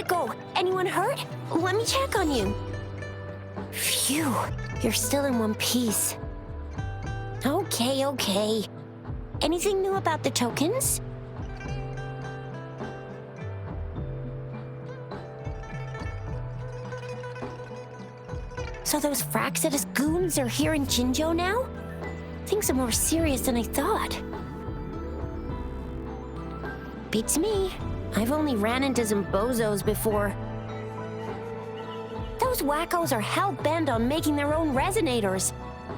it go? Anyone hurt? Let me check on you. Phew, you're still in one piece. Okay. Anything new about the tokens? So those Fraxidus goons are here in Jinzhou now? Things are more serious than I thought. Beats me. I've only ran into some bozos before. Those wackos are hell-bent on making their own resonators.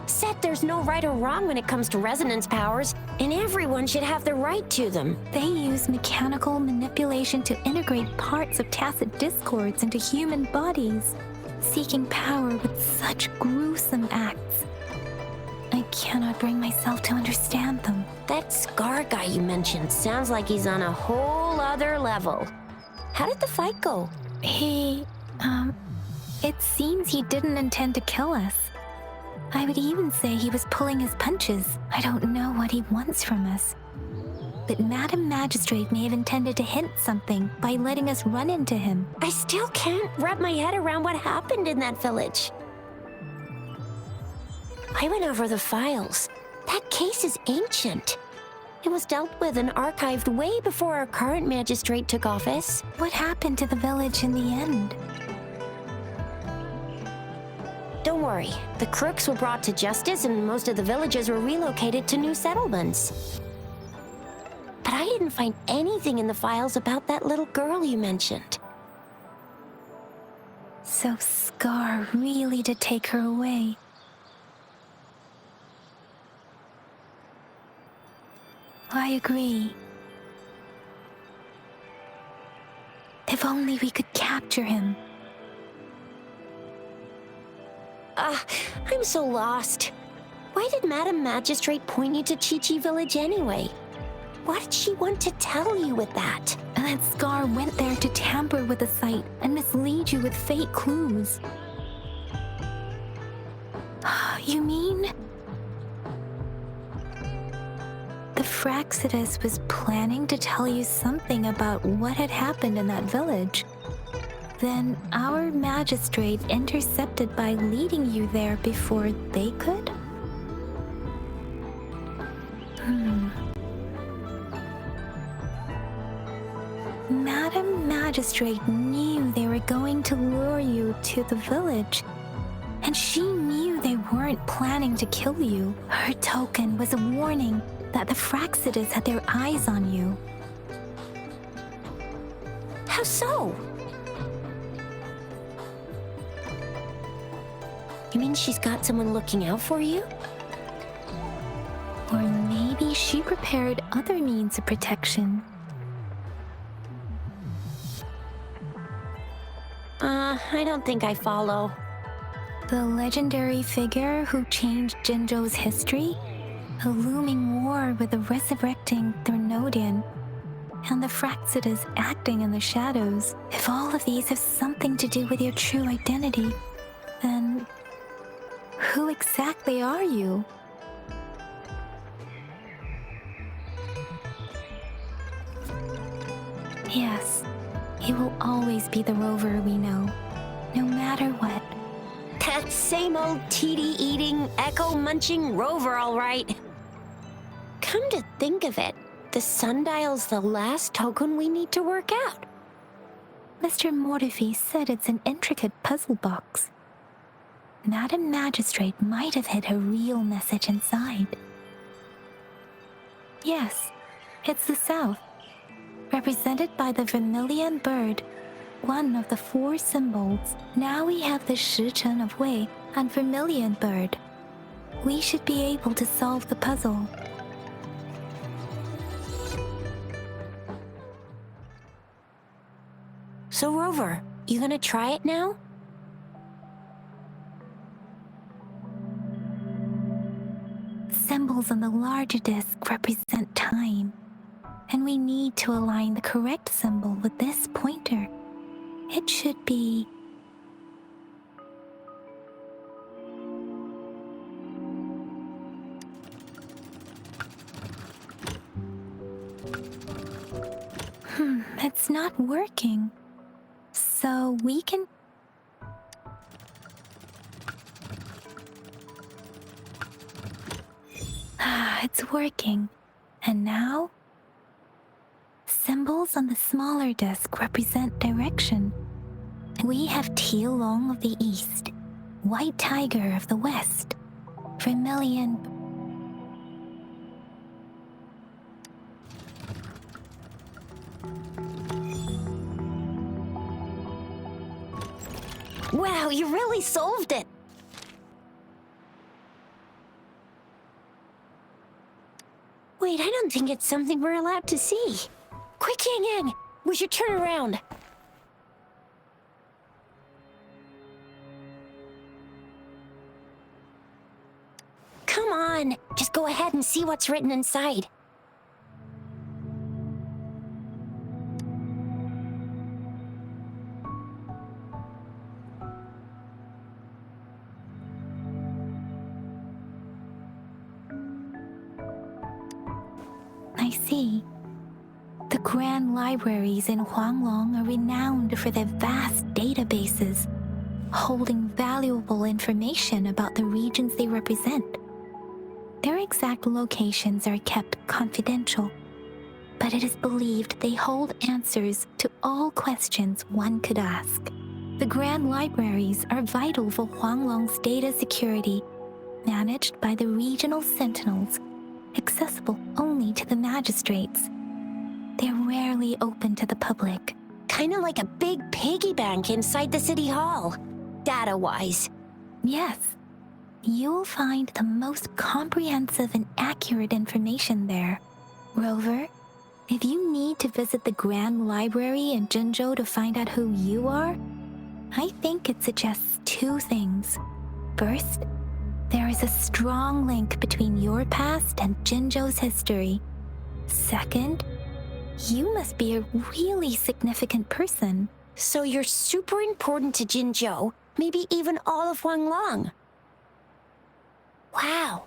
Said there's no right or wrong when it comes to resonance powers, and everyone should have the right to them. They use mechanical manipulation to integrate parts of tacit discords into human bodies, seeking power with such gruesome acts. I cannot bring myself to understand them. That Scar guy you mentioned sounds like he's on a whole other level. How did the fight go? It seems he didn't intend to kill us. I would even say he was pulling his punches. I don't know what he wants from us. But Madam Magistrate may have intended to hint something by letting us run into him. I still can't wrap my head around what happened in that village. I went over the files. That case is ancient. It was dealt with and archived way before our current magistrate took office. What happened to the village in the end? Don't worry. The crooks were brought to justice and most of the villagers were relocated to new settlements. But I didn't find anything in the files about that little girl you mentioned. So Scar really did take her away. I agree. If only we could capture him. I'm so lost. Why did Madam Magistrate point you to Chi-Chi Village anyway? What did she want to tell you with that? And that Scar went there to tamper with the site and mislead you with fake clues. You mean? The Fraxidus was planning to tell you something about what had happened in that village. Then our magistrate intercepted by leading you there before they could? Madam Magistrate knew they were going to lure you to the village, and she knew they weren't planning to kill you. Her token was a warning that the Fraxidus had their eyes on you. How so? You mean she's got someone looking out for you? Or maybe she prepared other means of protection. I don't think I follow. The legendary figure who changed Jinzhou's history? A looming war with the resurrecting Thermodian, and the Fraxidus acting in the shadows. If all of these have something to do with your true identity, then who exactly are you? Yes, he will always be the Rover we know, no matter what. That same old TD-eating, echo-munching Rover, all right. Come to think of it, the sundial's the last token we need to work out. Mr. Mortefi said it's an intricate puzzle box. Madam Magistrate might have hid her real message inside. Yes, it's the South, represented by the vermilion bird, one of the 4 symbols. Now we have the Shichen of Wei and vermilion bird. We should be able to solve the puzzle. So Rover, you gonna try it now? Symbols on the larger disc represent time, and we need to align the correct symbol with this pointer. It should be... It's not working. So we can... It's working. And now? Symbols on the smaller disc represent direction. We have Tealong of the east, White Tiger of the west, Vermilion... Wow, you really solved it! Wait, I don't think it's something we're allowed to see. Quick, Yang Yang! We should turn around. Come on, just go ahead and see what's written inside. I see. The grand libraries in Huanglong are renowned for their vast databases, holding valuable information about the regions they represent. Their exact locations are kept confidential, but it is believed they hold answers to all questions one could ask. The grand libraries are vital for Huanglong's data security, managed by the regional sentinels, accessible only to the magistrates. They're rarely open to the public. Kinda like a big piggy bank inside the city hall, data-wise. Yes, you'll find the most comprehensive and accurate information there. Rover, if you need to visit the Grand Library in Jinzhou to find out who you are, I think it suggests two things. First, there is a strong link between your past and Jinzhou's history. Second, you must be a really significant person. So you're super important to Jinzhou, maybe even all of Huanglong. Wow,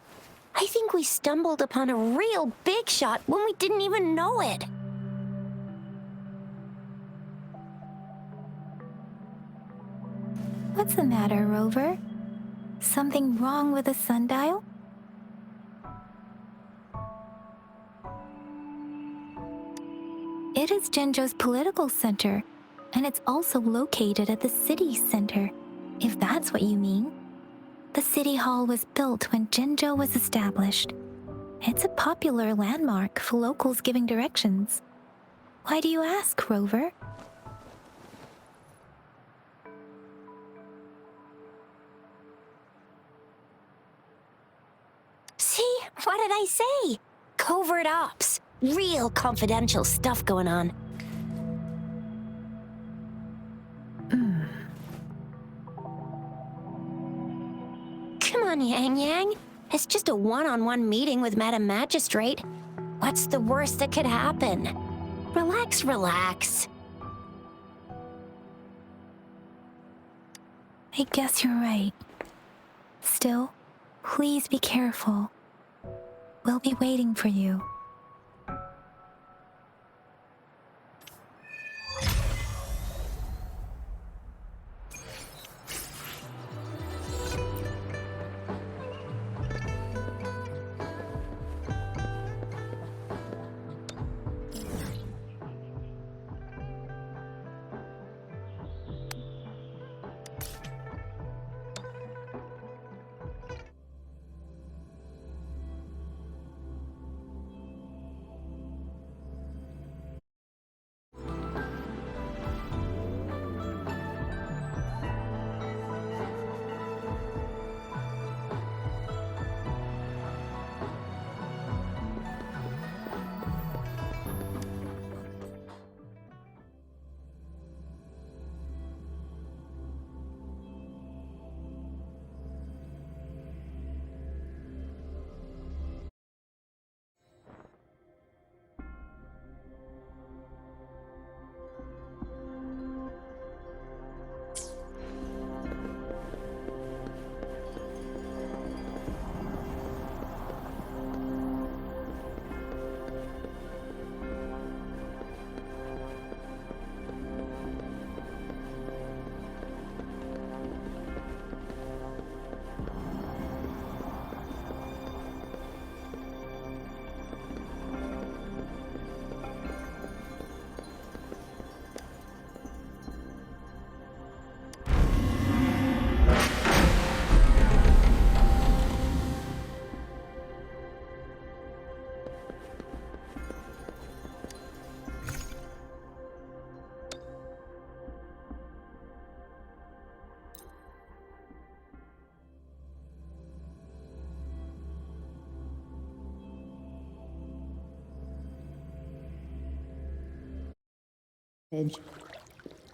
I think we stumbled upon a real big shot when we didn't even know it. What's the matter, Rover? Something wrong with the sundial? It is Jinzhou's political center, and it's also located at the city center, if that's what you mean. The city hall was built when Jinzhou was established. It's a popular landmark for locals giving directions. Why do you ask, Rover? See? What did I say? Covert ops. Real confidential stuff going on. Come on, Yang Yang. It's just a one-on-one meeting with Madam Magistrate. What's the worst that could happen? Relax, relax. I guess you're right. Still, please be careful. We'll be waiting for you.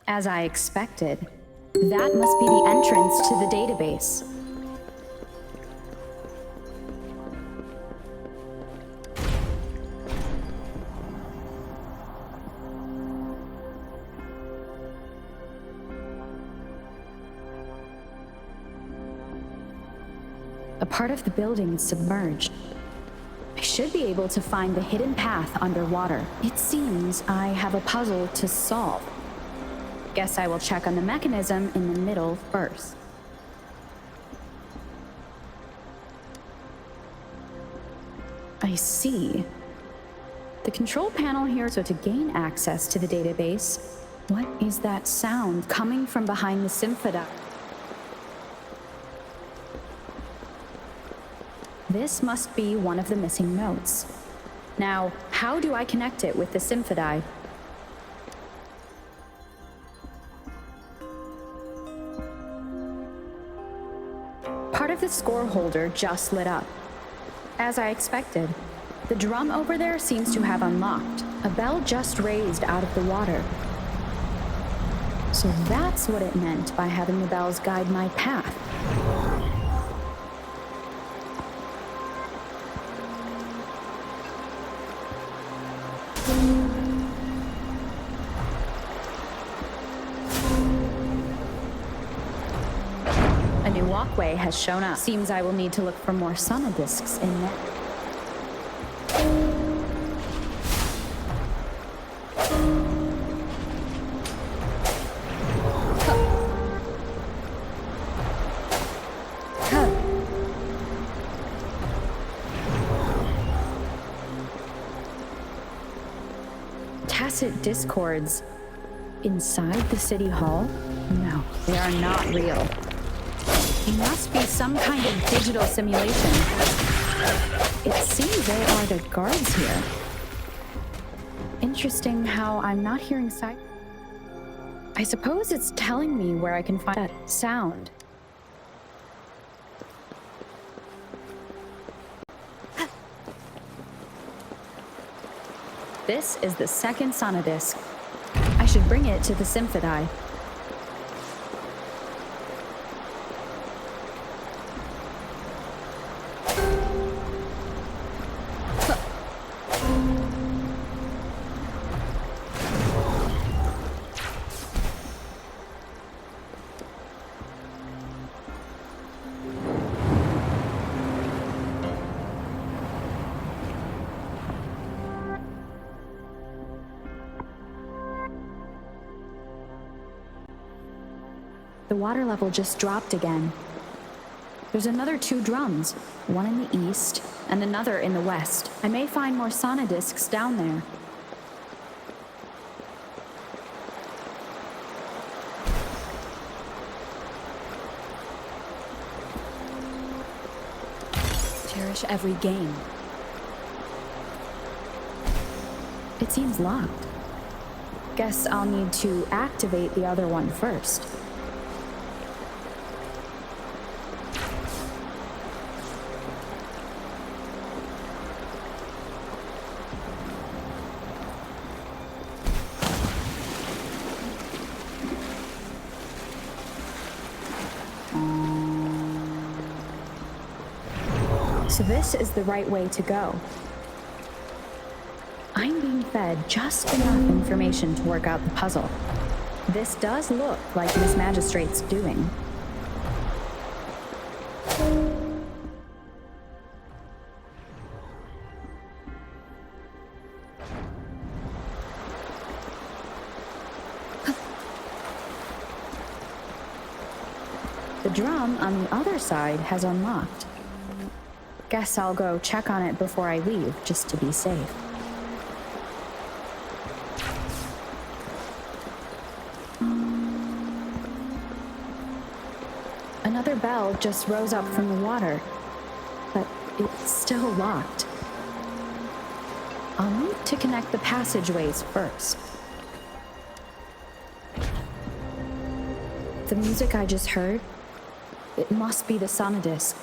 As I expected, that must be the entrance to the database. A part of the building is submerged. I should be able to find the hidden path underwater. It seems I have a puzzle to solve. Guess I will check on the mechanism in the middle first. I see. The control panel here, so to gain access to the database. What is that sound coming from behind the symphony? This must be one of the missing notes. Now, how do I connect it with the symphony? Part of the score holder just lit up. As I expected, the drum over there seems to have unlocked. A bell just raised out of the water. So that's what it meant by having the bells guide my path. A new walkway has shown up. Seems I will need to look for more sonodiscs in there. Tacit discords inside the city hall? No, they are not real. It must be some kind of digital simulation. It seems they are the guards here. Interesting how I'm not hearing sight. I suppose it's telling me where I can find that sound. This is the second sonodisc. I should bring it to the symphony. The water level just dropped again. There's another 2 drums, one in the east and another in the west. I may find more sonodiscs down there. Cherish every game. It seems locked. Guess I'll need to activate the other one first. So this is the right way to go. I'm being fed just enough information to work out the puzzle. This does look like Miss Magistrate's doing. The drum on the other side has unlocked. Guess I'll go check on it before I leave, just to be safe. Another bell just rose up from the water, but it's still locked. I'll need to connect the passageways first. The music I just heard, it must be the sonodisc.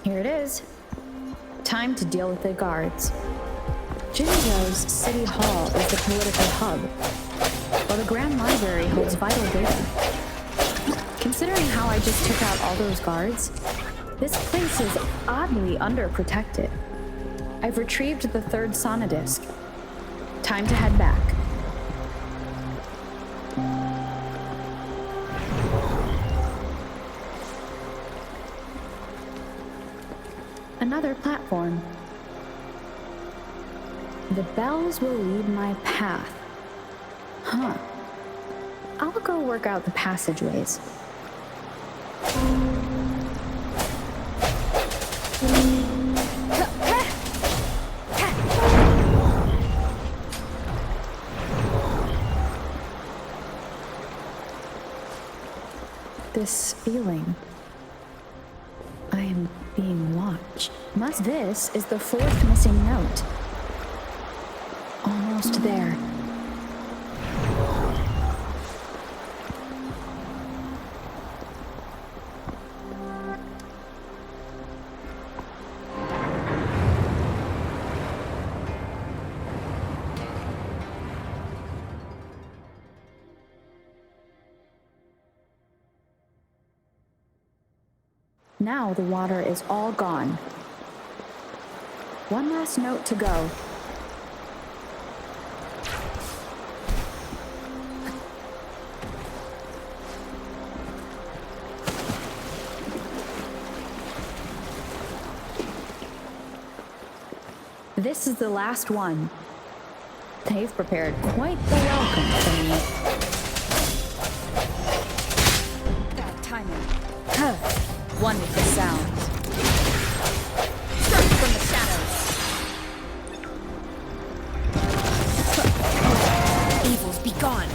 Here it is. Time to deal with the guards. Jinzhou's City Hall is the political hub, while the Grand Library holds vital data. Considering how I just took out all those guards, this place is oddly underprotected. I've retrieved the third Sonadisk. Time to head back. Another platform. The bells will lead my path. Huh. I'll go work out the passageways. This feeling. I am being watched. This is the fourth missing note. Almost there. Now the water is all gone. One last note to go. This is the last one. They've prepared quite the welcome for me. Bad timing. One with the sound. Strike from the shadows. Evils be gone.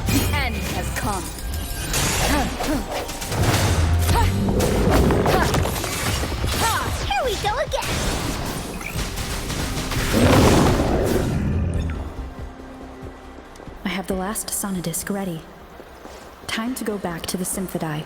The end has come. Here we go again. I have the last Sonadisk ready. Time to go back to the Symphodi.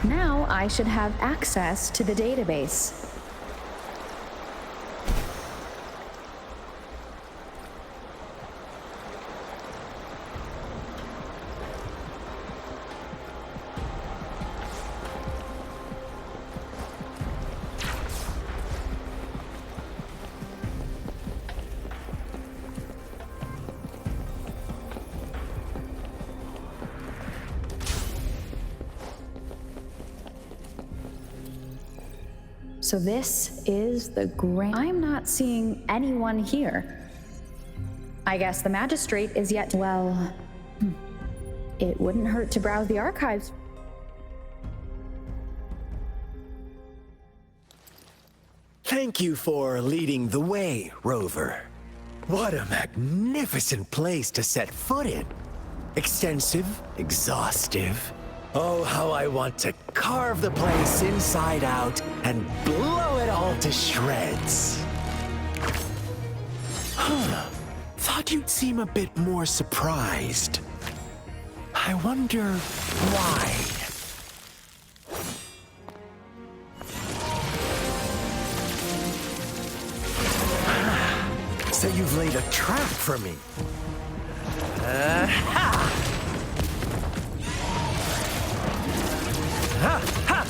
Now I should have access to the database. So this is the grand... I'm not seeing anyone here. I guess the magistrate is yet... Well, it wouldn't hurt to browse the archives. Thank you for leading the way, Rover. What a magnificent place to set foot in. Extensive, exhaustive. Oh, how I want to carve the place inside out and blow it all to shreds. Thought thought you'd seem a bit more surprised. I wonder why. So you've laid a trap for me. Ha! Ha! Ha! Ha!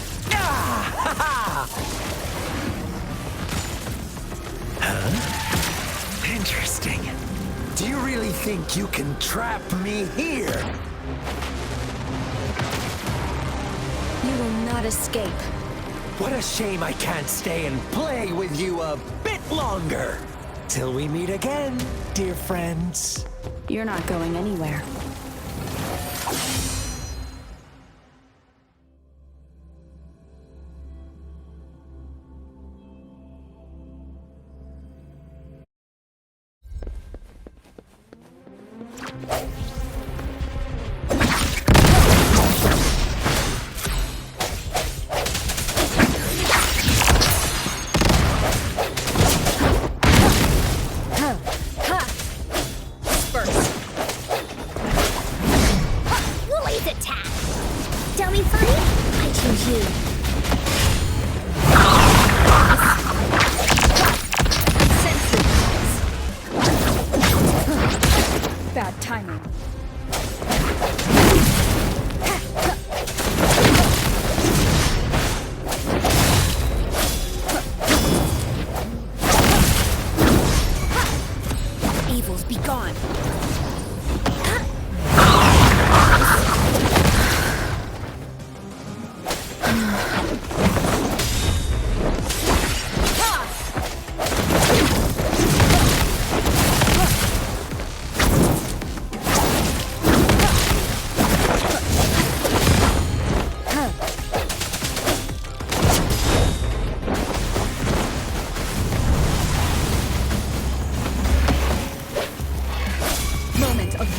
Ha! Huh? Interesting. Do you really think you can trap me here? You will not escape. What a shame I can't stay and play with you a bit longer. Till we meet again, dear friends. You're not going anywhere. Bad timing. Evils be gone.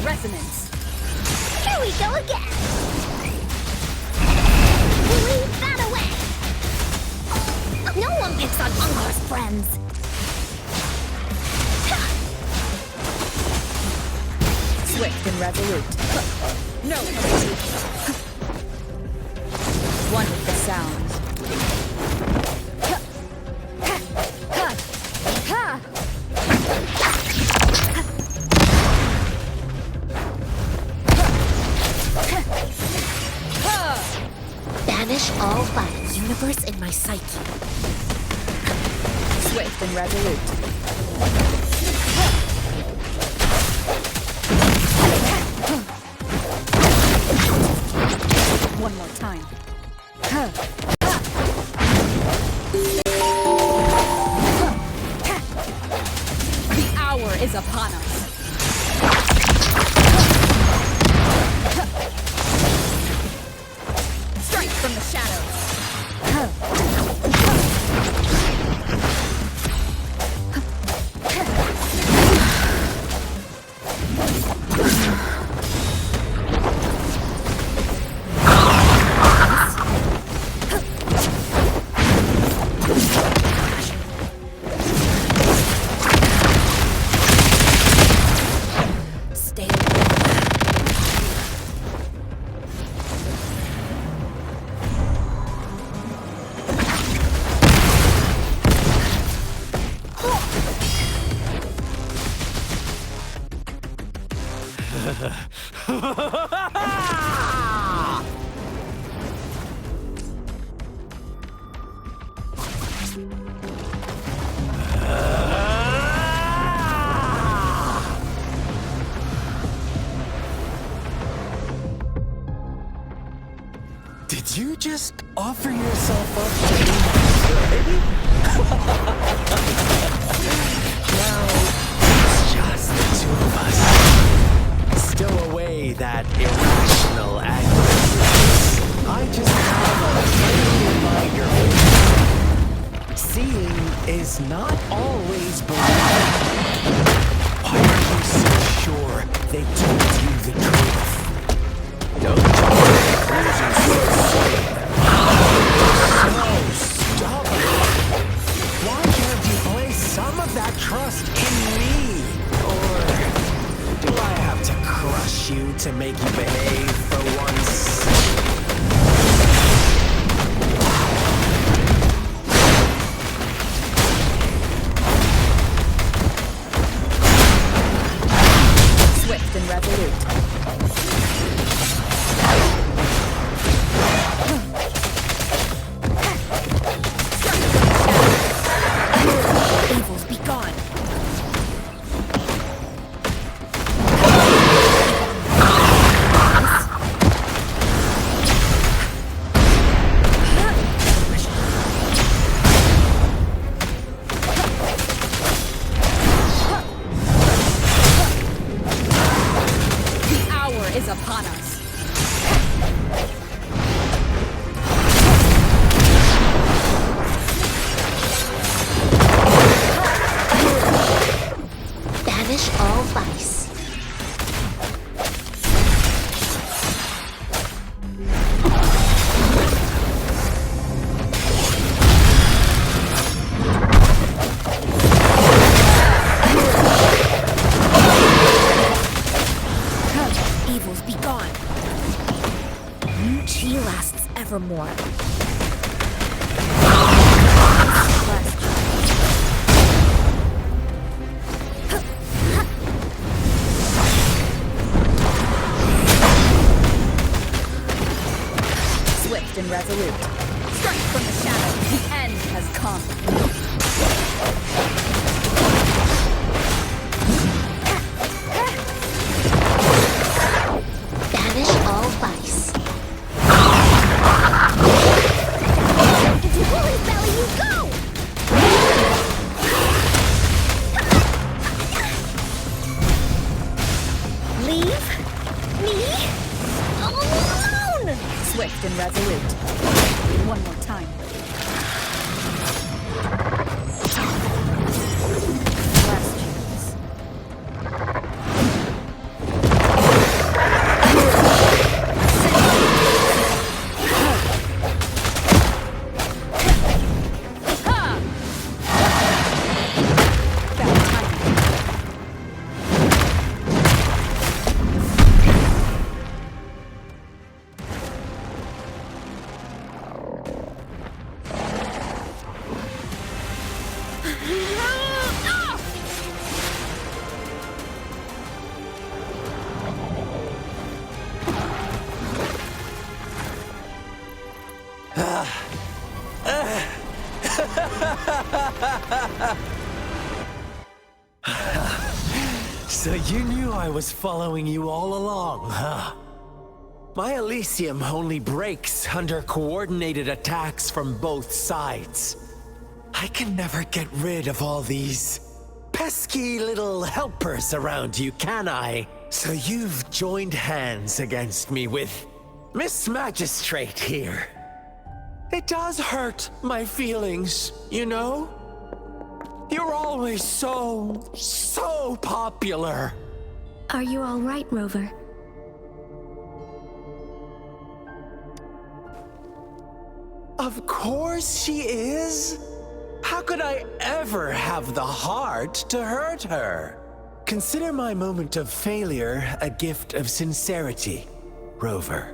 Resonance. Here we go again. Leave that away. No one picks on Ungar's friends. Swift and resolute. No hesitation. One with the sound. Banish all by universe in my psyche. Swift and resolute. One more time. The hour is upon us. Strike from the shadows. Did you just offer yourself up to me? Now, it's just the two of us. Stow away that irrational aggressiveness. I just have a friendly reminder. Seeing is not always believing. Why are you so sure they told you the truth? Don't stubborn. Why can't you place some of that trust in me? Or upon us. Banish all vice. Into Woolly's belly you go! Leave me alone! Swift and resolute. One more time. Last chance. Bad timing. So you knew I was following you all along, huh? My Elysium only breaks under coordinated attacks from both sides. I can never get rid of all these pesky little helpers around you, can I? So you've joined hands against me with Miss Magistrate here. It does hurt my feelings, you know? You're always so popular. Are you all right, Rover? Of course she is. How could I ever have the heart to hurt her? Consider my moment of failure a gift of sincerity, Rover.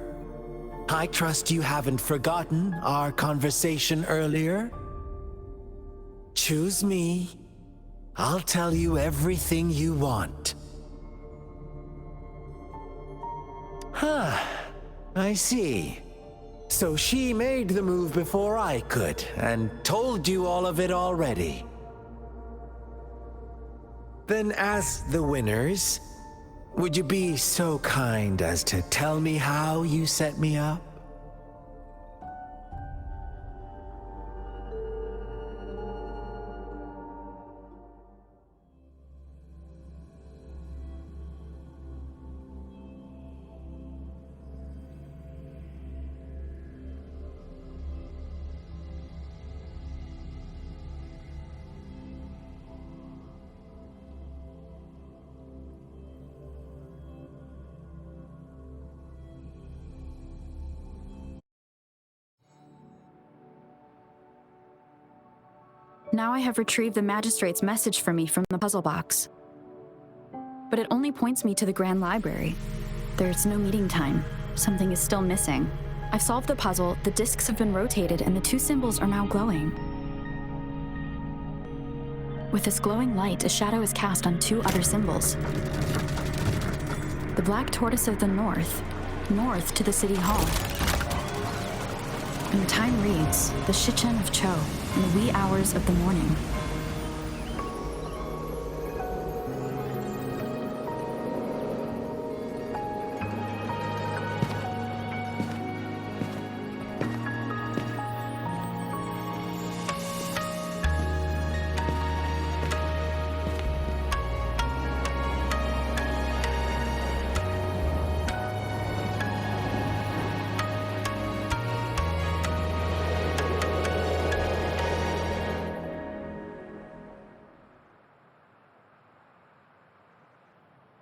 I trust you haven't forgotten our conversation earlier. Choose me. I'll tell you everything you want. Huh. I see. So she made the move before I could, and told you all of it already. Then as the winners, would you be so kind as to tell me how you set me up? Now I have retrieved the magistrate's message for me from the puzzle box. But it only points me to the Grand Library. There's no meeting time. Something is still missing. I've solved the puzzle, the discs have been rotated, and the two symbols are now glowing. With this glowing light, a shadow is cast on two other symbols. The black tortoise of the north to the city hall. And the time reads, the Shichen of Cho, in the wee hours of the morning.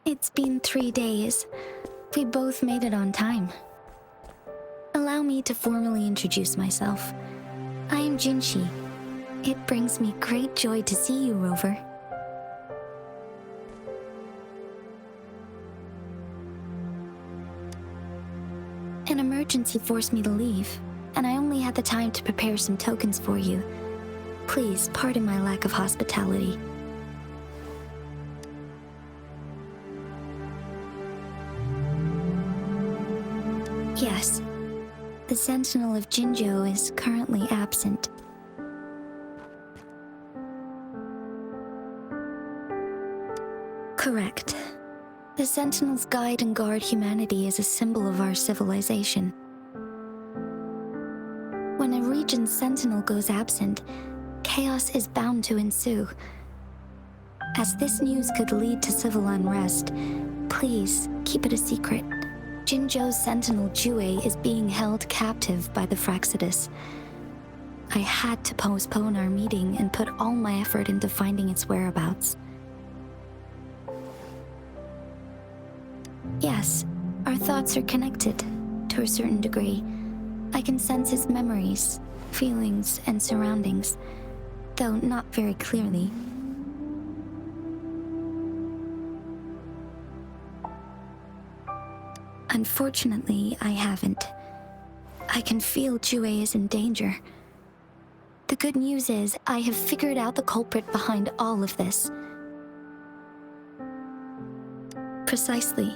It's been 3 days. We both made it on time. Allow me to formally introduce myself. I am Jinshi. It brings me great joy to see you, Rover. An emergency forced me to leave, and I only had the time to prepare some tokens for you. Please pardon my lack of hospitality. Yes, the Sentinel of Jinzhou is currently absent. Correct. The Sentinels guide and guard humanity as a symbol of our civilization. When a region's sentinel goes absent, chaos is bound to ensue. As this news could lead to civil unrest, please keep it a secret. Jinzhou's sentinel Jue is being held captive by the Fraxidus. I had to postpone our meeting and put all my effort into finding its whereabouts. Yes, our thoughts are connected, to a certain degree. I can sense his memories, feelings, and surroundings, though not very clearly. Unfortunately, I haven't. I can feel Jue is in danger. The good news is, I have figured out the culprit behind all of this. Precisely.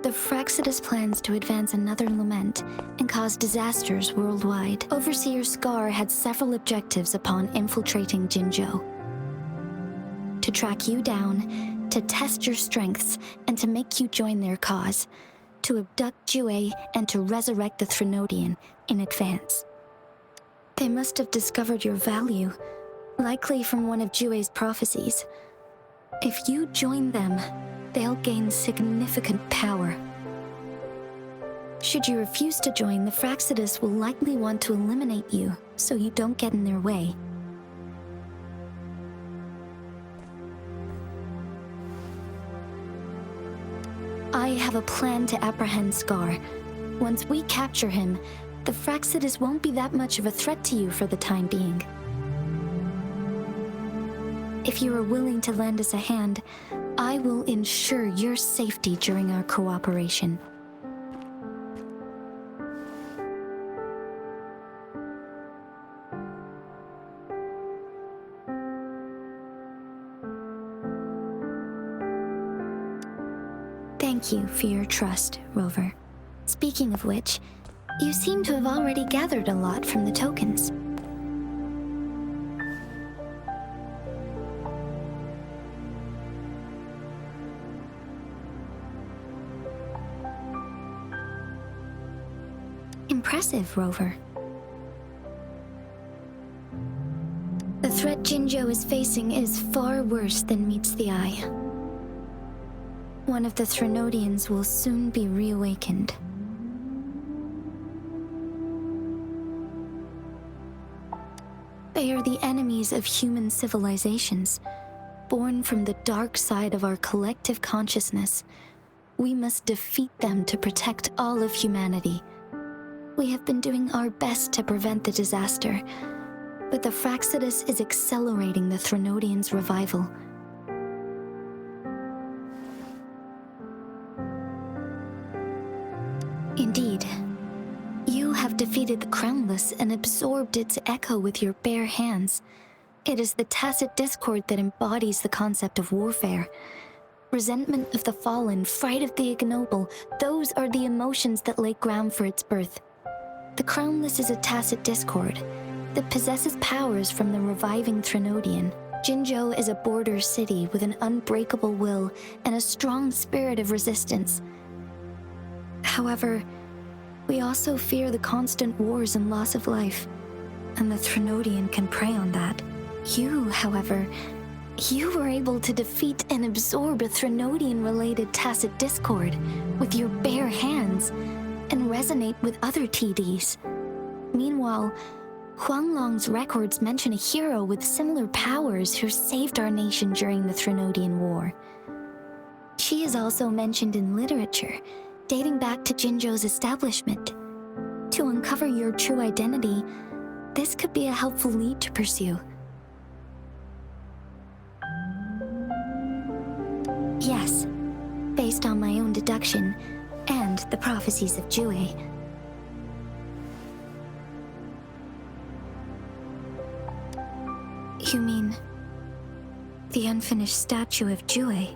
The Fraxidus plans to advance another lament and cause disasters worldwide. Overseer Scar had several objectives upon infiltrating Jinzhou. To track you down, to test your strengths, and to make you join their cause. To abduct Jue and to resurrect the Threnodian in advance. They must have discovered your value, likely from one of Jue's prophecies. If you join them, they'll gain significant power. Should you refuse to join, the Fraxidus will likely want to eliminate you, so you don't get in their way. I have a plan to apprehend Scar. Once we capture him, the Fraxidus won't be that much of a threat to you for the time being. If you are willing to lend us a hand, I will ensure your safety during our cooperation. Thank you for your trust, Rover. Speaking of which, you seem to have already gathered a lot from the tokens. Impressive, Rover. The threat Jinzhou is facing is far worse than meets the eye. One of the Threnodians will soon be reawakened. They are the enemies of human civilizations, born from the dark side of our collective consciousness. We must defeat them to protect all of humanity. We have been doing our best to prevent the disaster, but the Fraxidus is accelerating the Threnodians' revival. Indeed. You have defeated the Crownless and absorbed its echo with your bare hands. It is the tacit discord that embodies the concept of warfare. Resentment of the fallen, fright of the ignoble, those are the emotions that lay ground for its birth. The Crownless is a tacit discord that possesses powers from the reviving Threnodian. Jinzhou is a border city with an unbreakable will and a strong spirit of resistance. However, we also fear the constant wars and loss of life, and the Threnodian can prey on that. You, however, you were able to defeat and absorb a Threnodian-related tacit discord with your bare hands and resonate with other TDs. Meanwhile, Huanglong's records mention a hero with similar powers who saved our nation during the Threnodian War. She is also mentioned in literature, dating back to Jinzhou's establishment. To uncover your true identity, this could be a helpful lead to pursue. Yes, based on my own deduction and the prophecies of Jue. You mean the unfinished statue of Jue?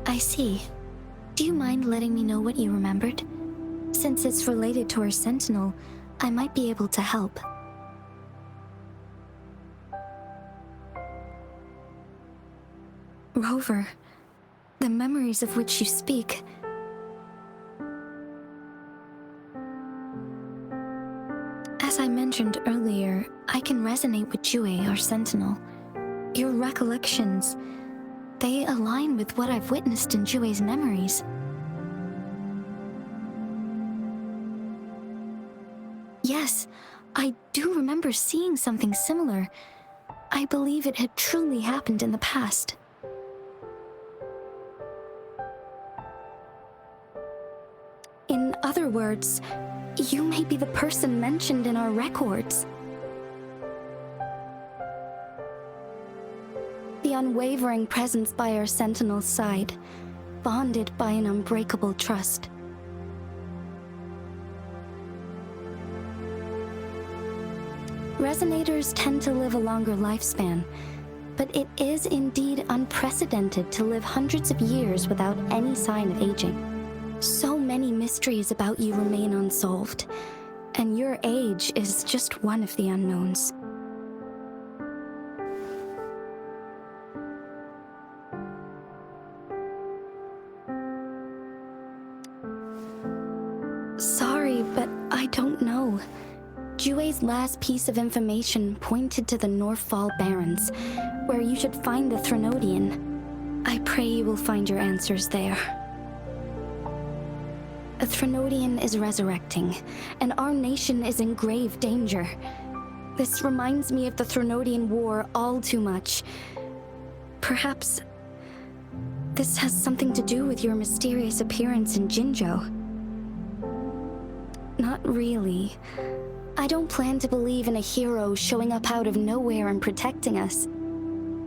I see. Do you mind letting me know what you remembered? Since it's related to our sentinel, I might be able to help. Rover, the memories of which you speak. As I mentioned earlier, I can resonate with Jue, our sentinel. Your recollections, they align with what I've witnessed in Jue's memories. Yes, I do remember seeing something similar. I believe it had truly happened in the past. In other words, you may be the person mentioned in our records. The unwavering presence by our sentinel's side, bonded by an unbreakable trust. Resonators tend to live a longer lifespan, but it is indeed unprecedented to live hundreds of years without any sign of aging. So many mysteries about you remain unsolved, and your age is just one of the unknowns. Sorry, but I don't know. Jue's last piece of information pointed to the Northfall Barrens, where you should find the Threnodian. I pray you will find your answers there. A Threnodian is resurrecting, and our nation is in grave danger. This reminds me of the Threnodian War all too much. Perhaps this has something to do with your mysterious appearance in Jinzhou. Not really. I don't plan to believe in a hero showing up out of nowhere and protecting us.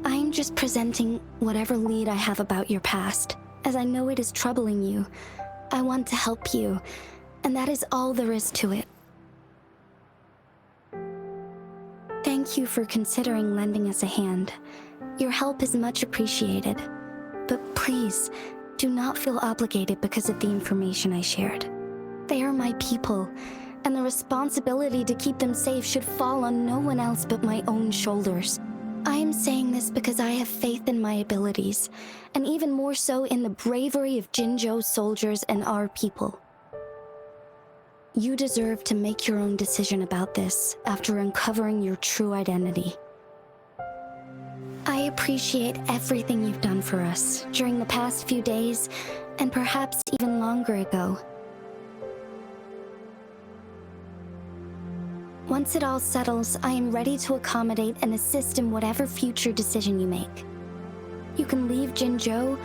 I'm just presenting whatever lead I have about your past, as I know it is troubling you. I want to help you, and that is all there is to it. Thank you for considering lending us a hand. Your help is much appreciated. But please, do not feel obligated because of the information I shared. They are my people, and the responsibility to keep them safe should fall on no one else but my own shoulders. I am saying this because I have faith in my abilities, and even more so in the bravery of Jinzhou's soldiers and our people. You deserve to make your own decision about this after uncovering your true identity. I appreciate everything you've done for us during the past few days, and perhaps even longer ago. Once it all settles, I am ready to accommodate and assist in whatever future decision you make. You can leave Jinzhou,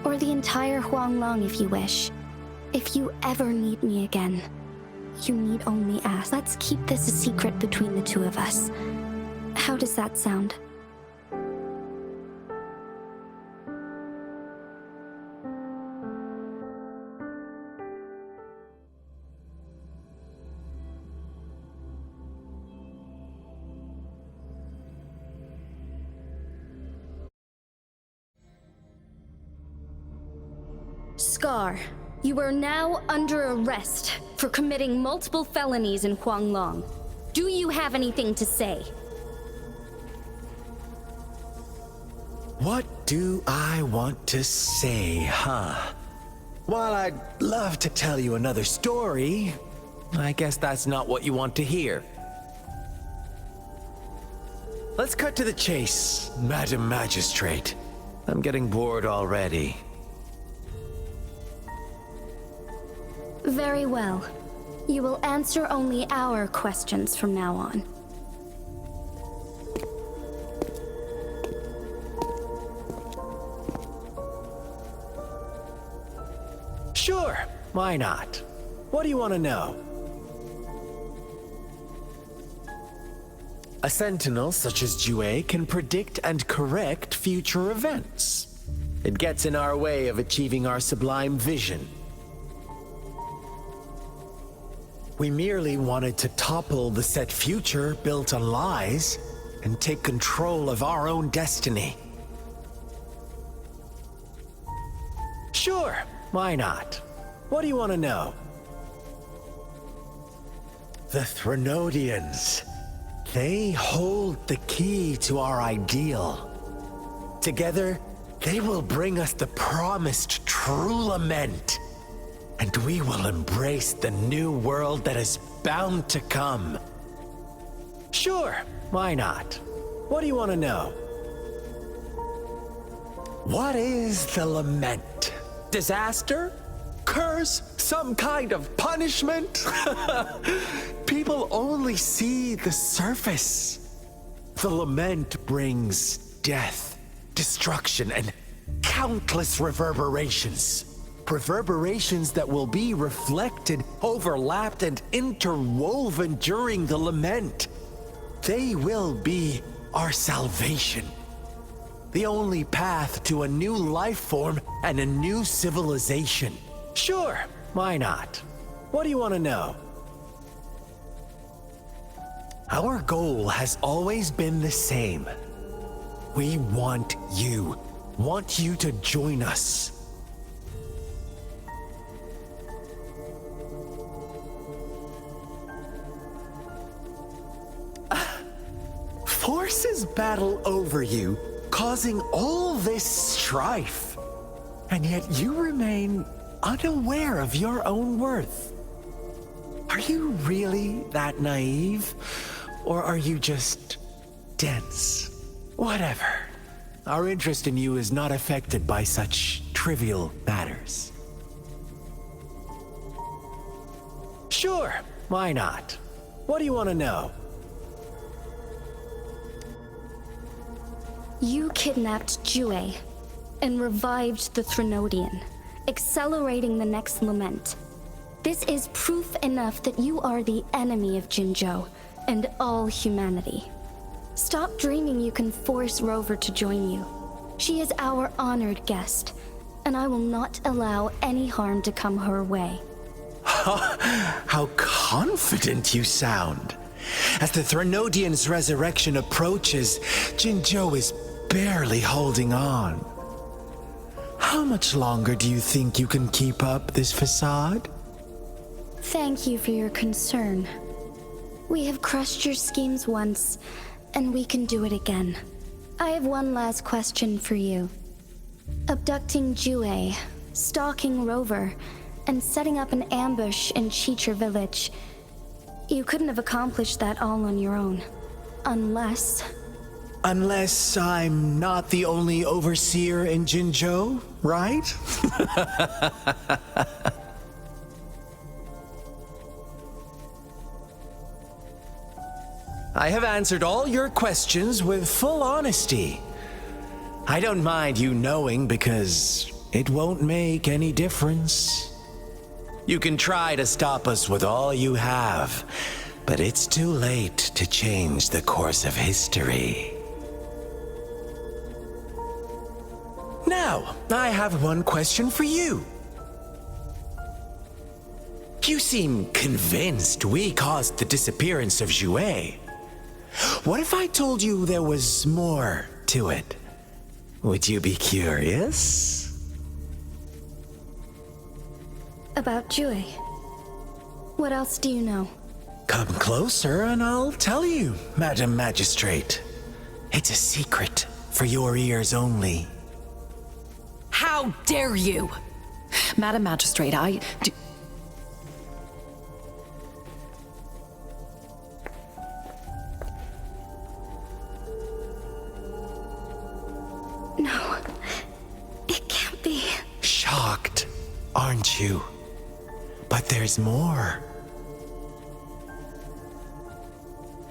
or the entire Huanglong if you wish. If you ever need me again, you need only ask. Let's keep this a secret between the two of us. How does that sound? Scar, you are now under arrest for committing multiple felonies in Huanglong. Do you have anything to say? What do I want to say, huh? While I'd love to tell you another story, I guess that's not what you want to hear. Let's cut to the chase, Madam Magistrate. I'm getting bored already. Very well. You will answer only our questions from now on. Sure, why not? What do you want to know? A sentinel such as Jue can predict and correct future events. It gets in our way of achieving our sublime vision. We merely wanted to topple the set future built on lies and take control of our own destiny. Sure, why not? What do you want to know? The Threnodians. They hold the key to our ideal. Together, they will bring us the promised true lament. And we will embrace the new world that is bound to come. Sure, why not? What do you want to know? What is the lament? Disaster? Curse? Some kind of punishment? People only see the surface. The lament brings death, destruction, and countless reverberations. Reverberations that will be reflected, overlapped, and interwoven during the lament. They will be our salvation. The only path to a new life form and a new civilization. Sure, why not? What do you want to know? Our goal has always been the same. We want you to join us. Forces battle over you, causing all this strife. And yet you remain unaware of your own worth. Are you really that naive? Or are you just dense? Whatever. Our interest in you is not affected by such trivial matters. Sure, why not? What do you want to know? You kidnapped Jue and revived the Threnodian, accelerating the next lament. This is proof enough that you are the enemy of Jinzhou and all humanity. Stop dreaming you can force Rover to join you. She is our honored guest, and I will not allow any harm to come her way. How confident you sound. As the Threnodian's resurrection approaches, Jinzhou is barely holding on. How much longer do you think you can keep up this facade? Thank you for your concern. We have crushed your schemes once, and we can do it again. I have one last question for you. Abducting Jue, stalking Rover, and setting up an ambush in Chicher village. You couldn't have accomplished that all on your own. Unless I'm not the only overseer in Jinzhou, right? I have answered all your questions with full honesty. I don't mind you knowing because it won't make any difference. You can try to stop us with all you have, but it's too late to change the course of history. Now, I have one question for you. You seem convinced we caused the disappearance of Jue. What if I told you there was more to it? Would you be curious? about Jue. What else do you know? Come closer and I'll tell you, Madam Magistrate. It's a secret for your ears only. How dare you! Madam Magistrate, I do... No, it can't be. Shocked, aren't you? But there's more.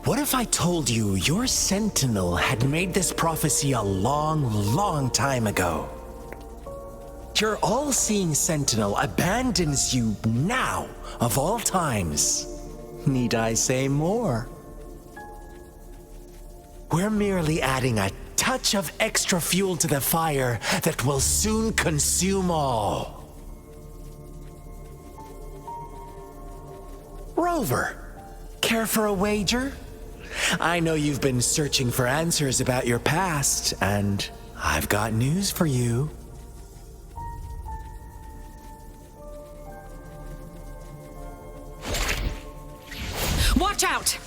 What if I told you your sentinel had made this prophecy a long, long time ago? Your all-seeing sentinel abandons you now, of all times. Need I say more? We're merely adding a touch of extra fuel to the fire that will soon consume all. Rover, care for a wager? I know you've been searching for answers about your past, and I've got news for you. Watch out!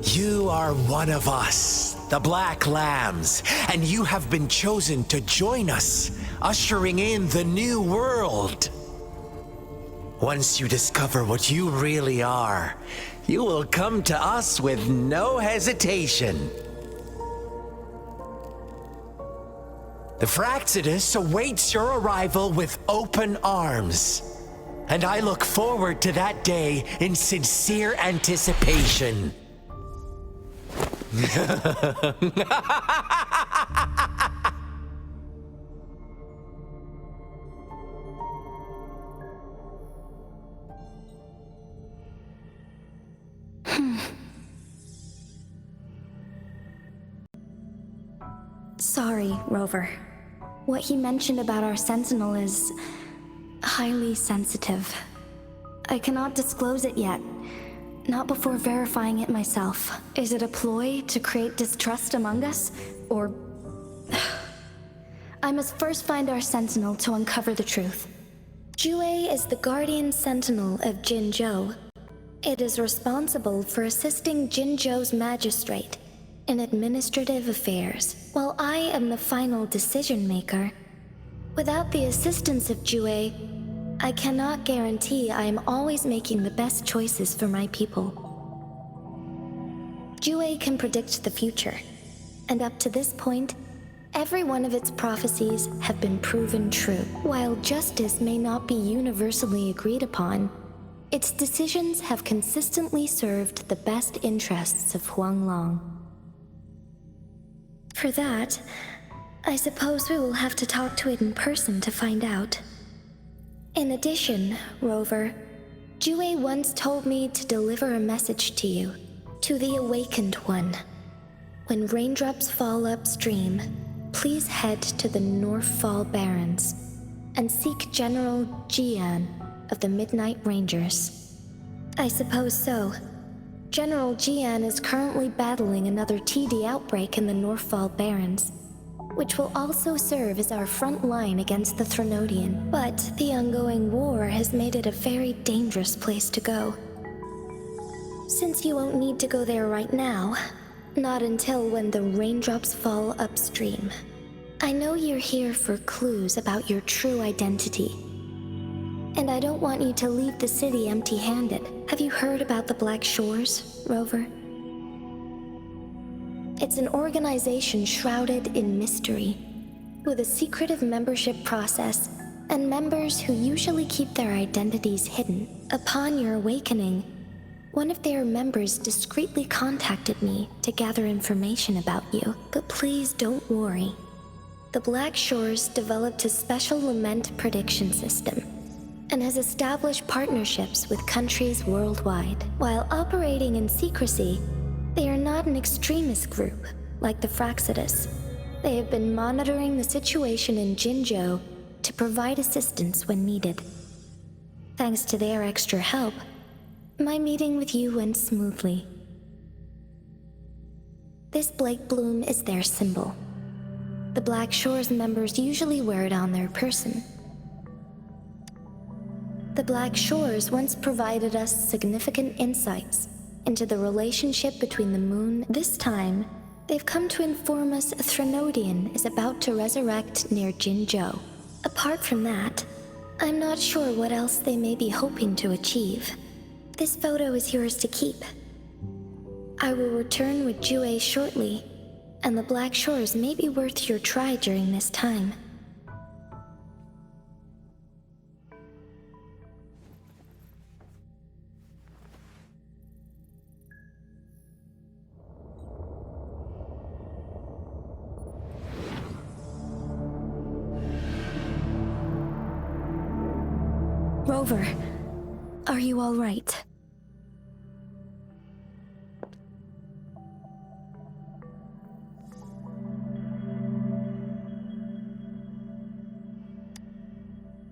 You are one of us, the Black Lambs, and you have been chosen to join us, ushering in the new world. Once you discover what you really are, you will come to us with no hesitation. The Fraxidus awaits your arrival with open arms, and I look forward to that day in sincere anticipation. Sorry, Rover. What he mentioned about our sentinel is highly sensitive. I cannot disclose it yet. Not before verifying it myself. Is it a ploy to create distrust among us? Or... I must first find our sentinel to uncover the truth. Jue is the guardian sentinel of Jinzhou. It is responsible for assisting Jinzhou's magistrate in administrative affairs, while I am the final decision maker. Without the assistance of Jue, I cannot guarantee I am always making the best choices for my people. Jue can predict the future, and up to this point, every one of its prophecies have been proven true. While justice may not be universally agreed upon, its decisions have consistently served the best interests of Huanglong. For that, I suppose we will have to talk to it in person to find out. In addition, Rover, Jue once told me to deliver a message to you, to the Awakened One. When raindrops fall upstream, please head to the Northfall Barrens and seek General Jian of the Midnight Rangers. I suppose so. General Jian is currently battling another TD outbreak in the Northfall Barrens, which will also serve as our front line against the Threnodian. But the ongoing war has made it a very dangerous place to go. Since you won't need to go there right now, not until when the raindrops fall upstream, I know you're here for clues about your true identity. And I don't want you to leave the city empty-handed. Have you heard about the Black Shores, Rover? It's an organization shrouded in mystery, with a secretive membership process and members who usually keep their identities hidden. Upon your awakening, one of their members discreetly contacted me to gather information about you. But please don't worry. The Black Shores developed a special lament prediction system and has established partnerships with countries worldwide. While operating in secrecy, they are not an extremist group like the Fraxidus. They have been monitoring the situation in Jinzhou to provide assistance when needed. Thanks to their extra help, my meeting with you went smoothly. This Blake Bloom is their symbol. The Black Shores members usually wear it on their person. The Black Shores once provided us significant insights into the relationship between the moon. This time, they've come to inform us a Threnodian is about to resurrect near Jinzhou. Apart from that, I'm not sure what else they may be hoping to achieve. This photo is yours to keep. I will return with Jue shortly, and the Black Shores may be worth your try during this time. Rover, are you all right?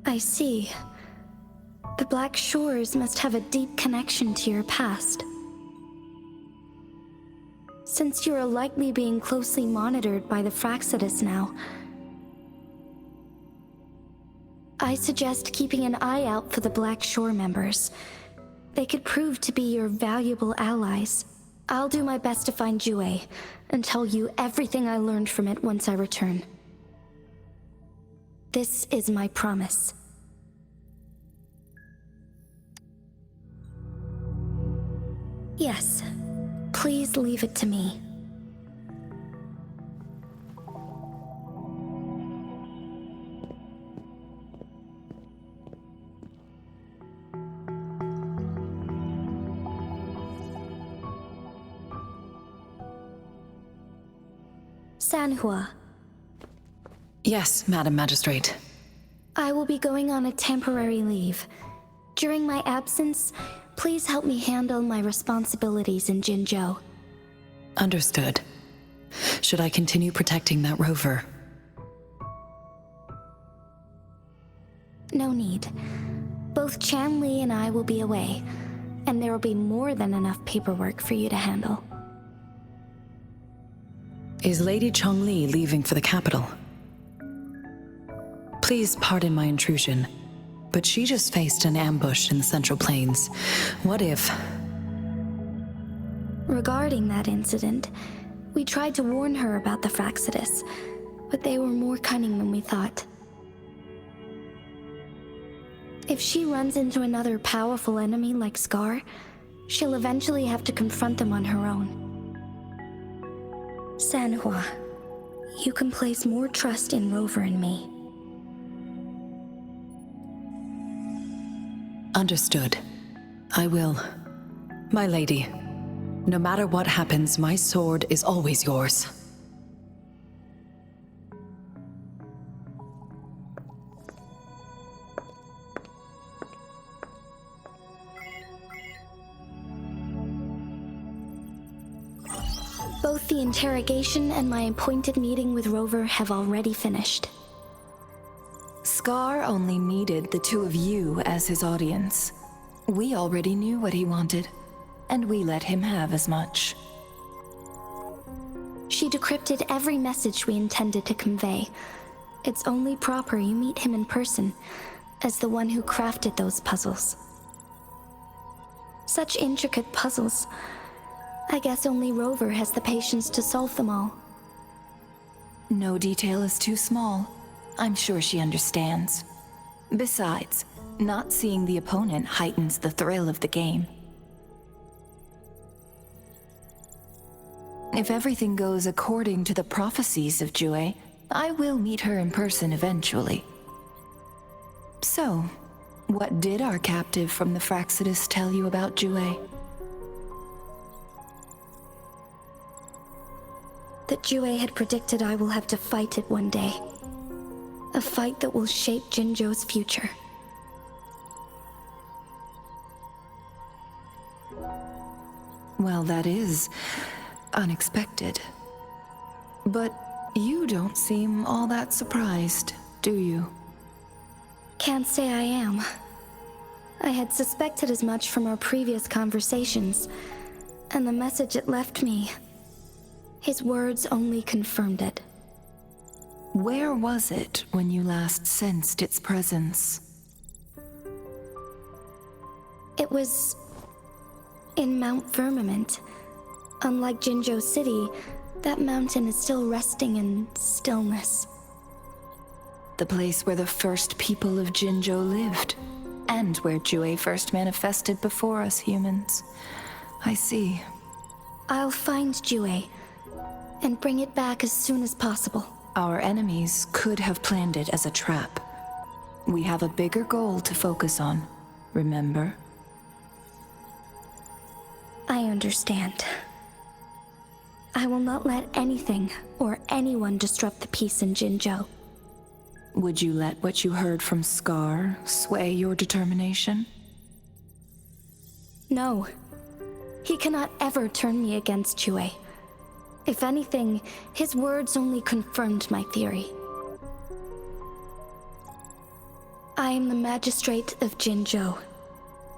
I see. The Black Shores must have a deep connection to your past. Since you are likely being closely monitored by the Fraxidus now, I suggest keeping an eye out for the Black Shore members They could prove to be your valuable allies. I'll do my best to find Jue and tell you everything I learned from it once I return. This is my promise. Yes, please leave it to me. Sanhua. Yes, Madam Magistrate. I will be going on a temporary leave. During my absence, please help me handle my responsibilities in Jinzhou. Understood. Should I continue protecting that rover? No need. Both Chan Li and I will be away, and there will be more than enough paperwork for you to handle. Is Lady Chongli leaving for the capital? Please pardon my intrusion, but she just faced an ambush in the Central Plains. What if... Regarding that incident, we tried to warn her about the Fraxidus, but they were more cunning than we thought. If she runs into another powerful enemy like Scar, she'll eventually have to confront them on her own. Sanhua, you can place more trust in Rover and me. Understood. I will. My lady, no matter what happens, my sword is always yours. Both the interrogation and my appointed meeting with Rover have already finished. Scar only needed the two of you as his audience. We already knew what he wanted, and we let him have as much. She decrypted every message we intended to convey. It's only proper you meet him in person, as the one who crafted those puzzles. Such intricate puzzles. I guess only Rover has the patience to solve them all. No detail is too small. I'm sure she understands. Besides, not seeing the opponent heightens the thrill of the game. If everything goes according to the prophecies of Jue, I will meet her in person eventually. So, what did our captive from the Fraxidus tell you about Jue? That Jue had predicted I will have to fight it one day. A fight that will shape Jinzhou's future. Well, that is unexpected. But you don't seem all that surprised, do you? Can't say I am. I had suspected as much from our previous conversations, and the message it left me, his words only confirmed it. Where was it when you last sensed its presence? It was in Mount Firmament. Unlike Jinzhou City, that mountain is still resting in stillness. The place where the first people of Jinzhou lived, and where Jue first manifested before us humans. I see. I'll find Jue and bring it back as soon as possible. Our enemies could have planned it as a trap. We have a bigger goal to focus on, remember? I understand. I will not let anything or anyone disrupt the peace in Jinzhou. Would you let what you heard from Scar sway your determination? No. He cannot ever turn me against Jue. If anything, his words only confirmed my theory. I am the magistrate of Jinzhou,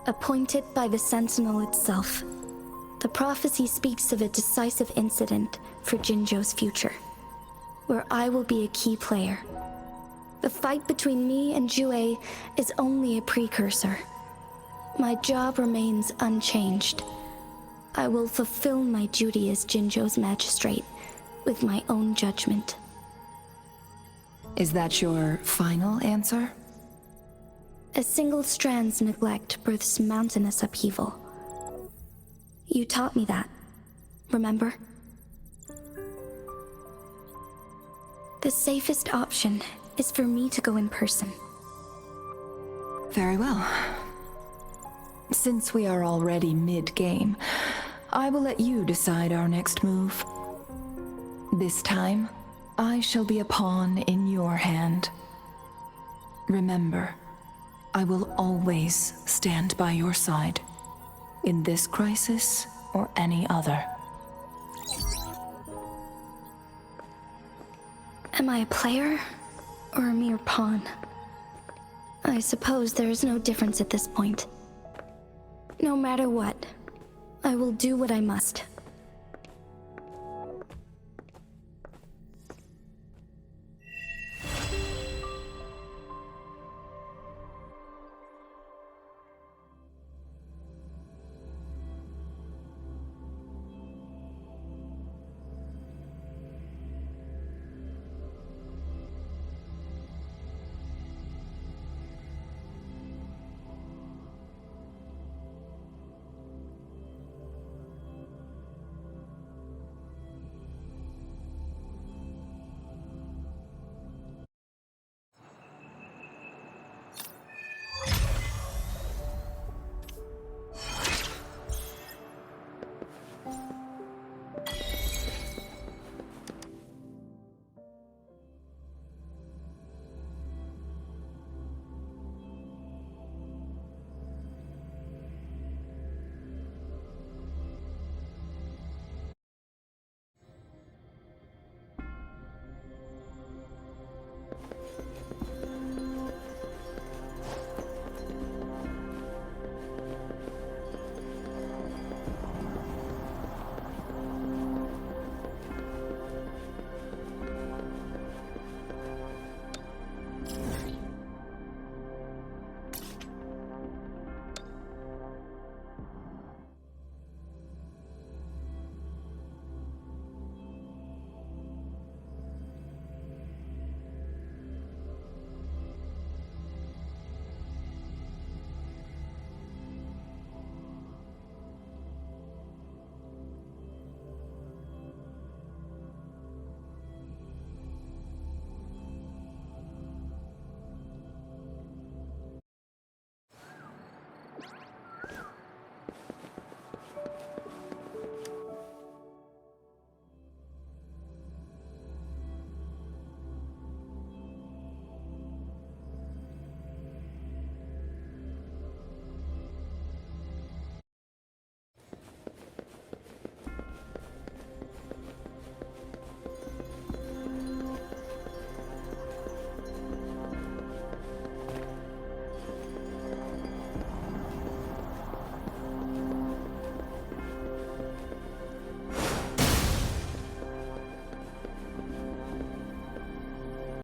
appointed by the Sentinel itself. The prophecy speaks of a decisive incident for Jinzhou's future, where I will be a key player. The fight between me and Jue is only a precursor. My job remains unchanged. I will fulfill my duty as Jinzhou's magistrate with my own judgment. Is that your final answer? A single strand's neglect births mountainous upheaval. You taught me that, remember? The safest option is for me to go in person. Very well. Since we are already mid-game, I will let you decide our next move. This time, I shall be a pawn in your hand. Remember, I will always stand by your side, in this crisis or any other. Am I a player or a mere pawn? I suppose there is no difference at this point. No matter what, I will do what I must.